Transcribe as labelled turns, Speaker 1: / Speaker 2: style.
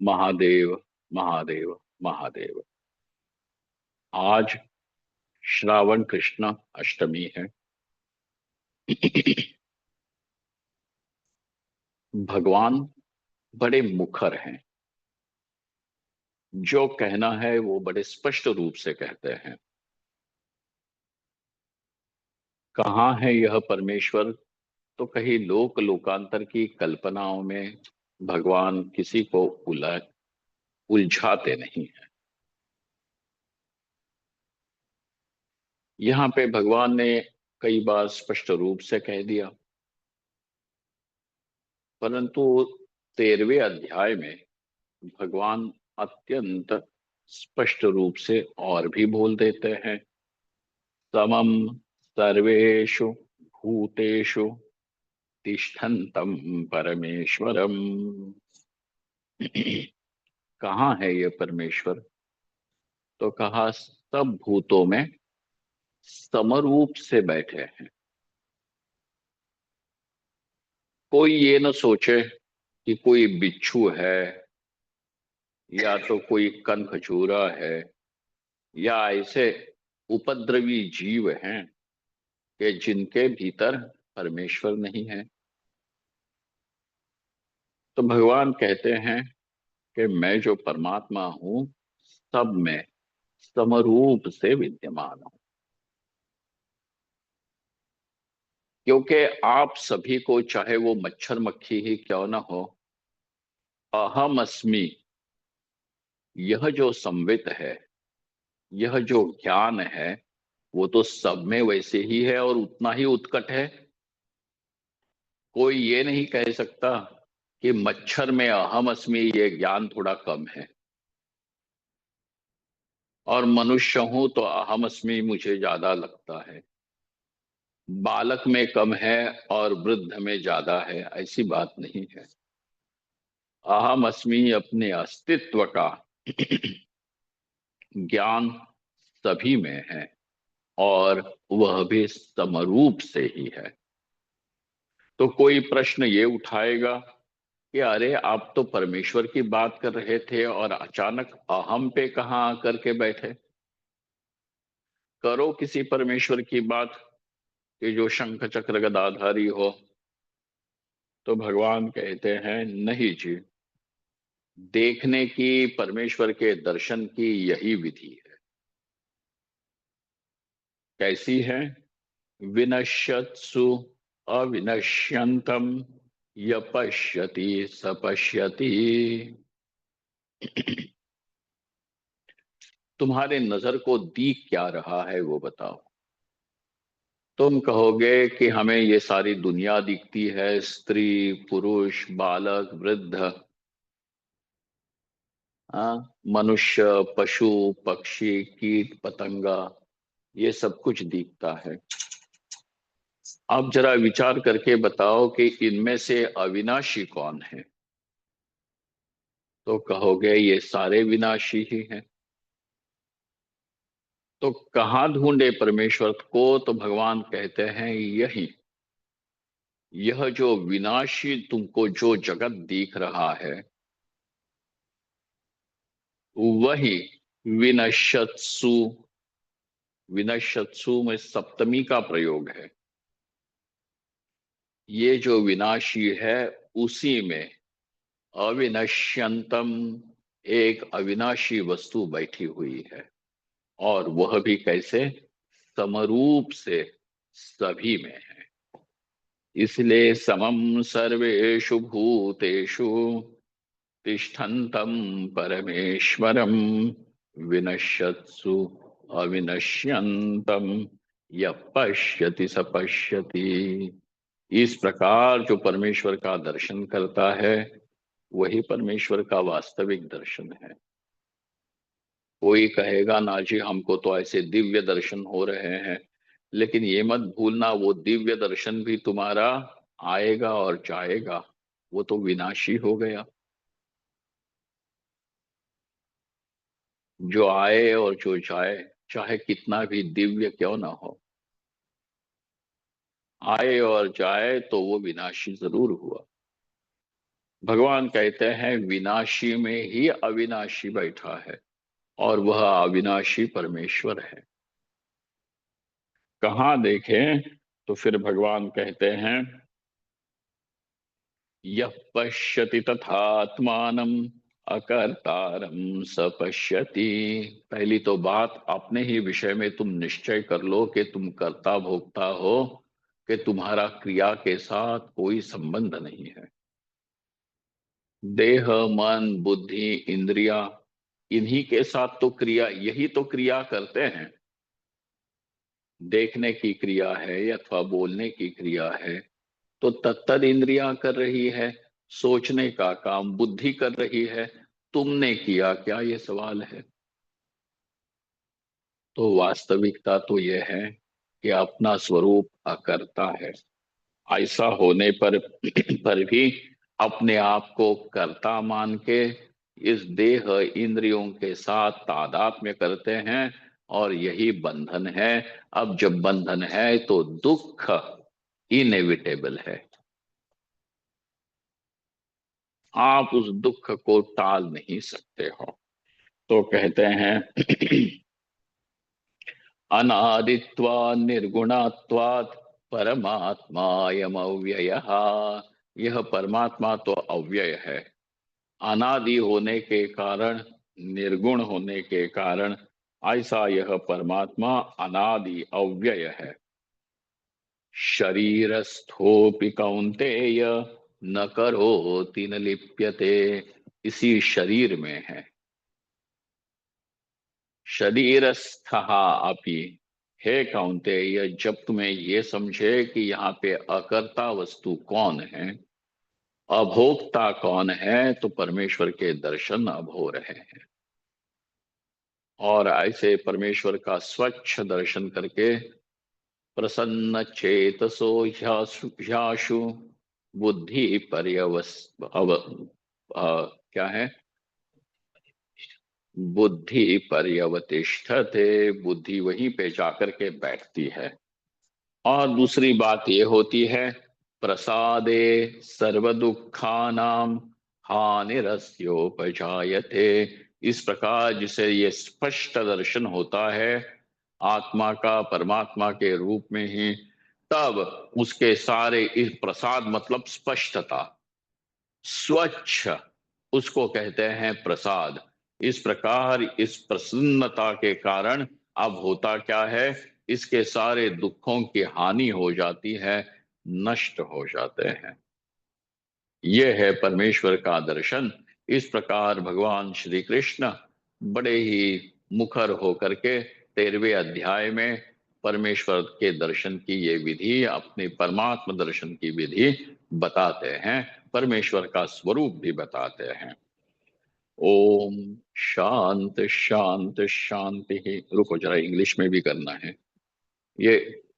Speaker 1: महादेव महादेव महादेव। आज श्रावण कृष्ण अष्टमी है। भगवान बड़े मुखर हैं। जो कहना है वो बड़े स्पष्ट रूप से कहते हैं। कहाँ है यह परमेश्वर? तो कहीं लोक लोकांतर की कल्पनाओं में भगवान किसी को उलझाते नहीं है। यहाँ पे भगवान ने कई बार स्पष्ट रूप से कह दिया, परंतु 13वें अध्याय में भगवान अत्यंत स्पष्ट रूप से और भी बोल देते हैं। समम सर्वेषु भूतेषु तिष्ठन्तं परमेश्वरम। कहाँ है ये परमेश्वर? तो कहा सब भूतों में समरूप से बैठे हैं। कोई ये न सोचे कि कोई बिच्छू है या तो कोई कनखजूरा है या ऐसे उपद्रवी जीव हैं कि जिनके भीतर परमेश्वर नहीं है। तो भगवान कहते हैं कि मैं जो परमात्मा हूं सब में समरूप से विद्यमान हूं। क्योंकि आप सभी को, चाहे वो मच्छर मक्खी ही क्यों ना हो, अहम अस्मि, यह जो संवित है, यह जो ज्ञान है, वो तो सब में वैसे ही है और उतना ही उत्कट है। कोई ये नहीं कह सकता कि मच्छर में अहम अस्मि ये ज्ञान थोड़ा कम है और मनुष्य हूं तो अहम अस्मि मुझे ज्यादा लगता है। बालक में कम है और वृद्ध में ज्यादा है, ऐसी बात नहीं है। अहम अस्मि अपने अस्तित्व का ज्ञान सभी में है और वह भी समरूप से ही है। तो कोई प्रश्न ये उठाएगा कि अरे आप तो परमेश्वर की बात कर रहे थे और अचानक अहम पे कहाँ आकर के बैठे? करो किसी परमेश्वर की बात कि जो शंख चक्र गदाधारी हो। तो भगवान कहते हैं नहीं जी, देखने की, परमेश्वर के दर्शन की यही विधि है। कैसी है? विनश्यत्सु अविनश्यंतम य पश्यति स पश्यति। तुम्हारे नजर को दिख क्या रहा है वो बताओ। तुम कहोगे कि हमें ये सारी दुनिया दिखती है, स्त्री पुरुष बालक वृद्ध, मनुष्य पशु पक्षी कीट पतंगा, ये सब कुछ दिखता है। अब जरा विचार करके बताओ कि इनमें से अविनाशी कौन है? तो कहोगे ये सारे विनाशी ही हैं। तो कहाँ ढूंढे परमेश्वर को? तो भगवान कहते हैं यही, यह जो विनाशी तुमको जो जगत दिख रहा है वही विनश्यत्सु। विनश्यत्सु में सप्तमी का प्रयोग है। ये जो विनाशी है उसी में अविनश्यंतम, एक अविनाशी वस्तु बैठी हुई है। और वह भी कैसे? समरूप से सभी में है। इसलिए समम सर्वेषु भूतेषु तिष्ठन्तं परमेश्वरम विनश्यत्सु अविनश्यंतम य पश्यति स पश्यति। इस प्रकार जो परमेश्वर का दर्शन करता है वही परमेश्वर का वास्तविक दर्शन है। कोई कहेगा ना जी हमको तो ऐसे दिव्य दर्शन हो रहे हैं, लेकिन ये मत भूलना वो दिव्य दर्शन भी तुम्हारा आएगा और जाएगा, वो तो विनाशी हो गया। जो आए और जो जाए, चाहे कितना भी दिव्य क्यों ना हो, आए और जाए तो वो विनाशी जरूर हुआ। भगवान कहते हैं विनाशी में ही अविनाशी बैठा है, और वह अविनाशी परमेश्वर है। कहाँ देखें? तो फिर भगवान कहते हैं यः पश्यति तथात्मानम् अकर्तारं स पश्यति। पहली तो बात, अपने ही विषय में तुम निश्चय कर लो कि तुम कर्ता भोक्ता हो, कि तुम्हारा क्रिया के साथ कोई संबंध नहीं है। देह, मन, बुद्धि, इंद्रिया, इन्हीं के साथ तो क्रिया, यही तो क्रिया करते हैं। देखने की क्रिया है अथवा बोलने की क्रिया है तो तत्तद इंद्रियां कर रही है। सोचने का काम बुद्धि कर रही है। तुमने किया क्या, ये सवाल है। तो वास्तविकता तो यह है कि अपना स्वरूप अकर्ता है। ऐसा होने पर पर भी अपने आप को कर्ता मान के इस देह इंद्रियों के साथ तादात्म्य करते हैं, और यही बंधन है। अब जब बंधन है तो दुख इनेविटेबल है। आप उस दुख को टाल नहीं सकते हो। तो कहते हैं अनादित्वा निर्गुणात्वात् परमात्मायम अव्ययः। यह परमात्मा तो अव्यय है। अनादि होने के कारण, निर्गुण होने के कारण, ऐसा यह परमात्मा अनादि अव्यय है। शरीरस्थोपि कौन्तेय न करोति न लिप्यते। इसी शरीर में है। शरीरस्थ अपि, हे कौन्तेय, जब तुम्हें ये समझे कि यहाँ पे अकर्ता वस्तु कौन है, अभोक्ता कौन है, तो परमेश्वर के दर्शन अब हो रहे हैं। और ऐसे परमेश्वर का स्वच्छ दर्शन करके प्रसन्न चेतसो ह्याशु बुद्धि पर्यवस क्या है, बुद्धि पर्यवतिष्ठते, बुद्धि वहीं पे जाकर के बैठती है। और दूसरी बात ये होती है प्रसादे सर्व दुखानाम हानिरस्योपजायते। इस प्रकार जिसे ये स्पष्ट दर्शन होता है आत्मा का परमात्मा के रूप में ही, तब उसके सारे, इस प्रसाद मतलब स्पष्टता, स्वच्छ, उसको कहते हैं प्रसाद। इस प्रकार इस प्रसन्नता के कारण अब होता क्या है, इसके सारे दुखों की हानि हो जाती है, नष्ट हो जाते हैं। यह है परमेश्वर का दर्शन। इस प्रकार भगवान श्री कृष्ण बड़े ही मुखर होकर के 13वें अध्याय में परमेश्वर के दर्शन की ये विधि, अपने परमात्म दर्शन की विधि बताते हैं, परमेश्वर का स्वरूप भी बताते हैं। ओम शांत शांत शांति। रुको जरा, इंग्लिश में भी करना है ये।